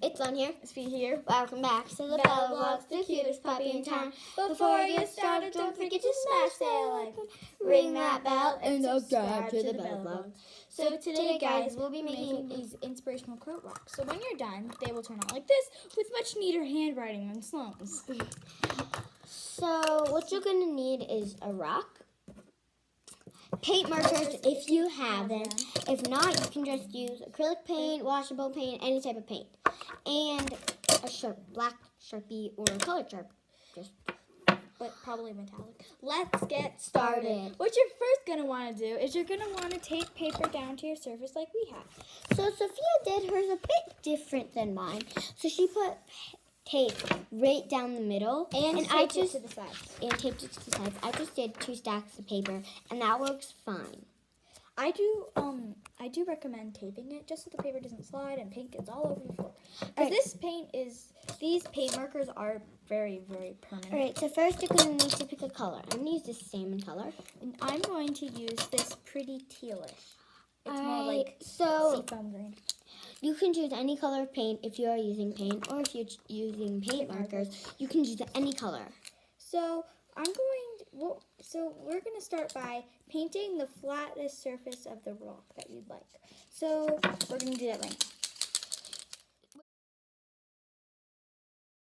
It's on here. It's Pete here. Welcome back to the Bella Vlogs, the cutest puppy in town. Before I get started, don't forget to smash that like, ring that bell, and subscribe to the Bella Vlogs. So today, guys, we'll be making these inspirational quote rocks. So when you're done, they will turn out like this with much neater handwriting than Sloane's. So what you're going to need is a rock, paint markers if you have them. If not, you can just use acrylic paint, washable paint, any type of paint. And a black Sharpie or a colored Sharpie. But probably metallic. Let's get started. What you're first going to want to do is you're going to want to tape paper down to your surface like we have. So Sophia did hers a bit different than mine. So she put tape right down the middle And taped it to the sides. And taped it to the sides. I just did 2 stacks of paper, and that works fine. I do recommend taping it just so the paper doesn't slide and paint gets all over the floor. Because these paint markers are very, very permanent. Alright, so first you're going to need to pick a color. I'm going to use this salmon color. And I'm going to use this pretty tealish. It's more like seafoam green. You can choose any color of paint if you are using paint, or if you're using paint markers, you can choose any color. So we're going to start by painting the flattest surface of the rock that you'd like. So we're going to do that right now.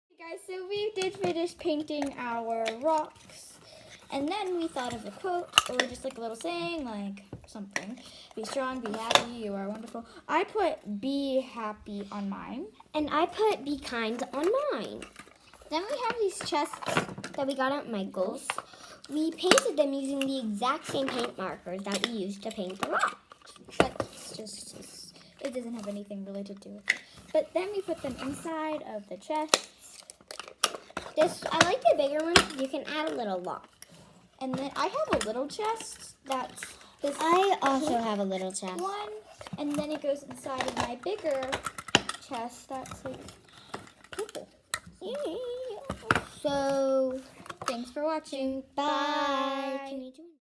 Hey guys, so we did finish painting our rocks, and then we thought of a quote, or just like a little saying, like something. Be strong, be happy, you are wonderful. I put be happy on mine. And I put be kind on mine. Then we have these chests that we got at Michael's. We painted them using the exact same paint markers that we used to paint the rocks. But it doesn't have anything really to do with it. But then we put them inside of the chests. I like the bigger ones. You can add a little lock. And then I have a little chest that's this. I also have a little chest. One, and then it goes inside of my bigger chest that's like purple. So, thanks for watching. bye. Can you do it?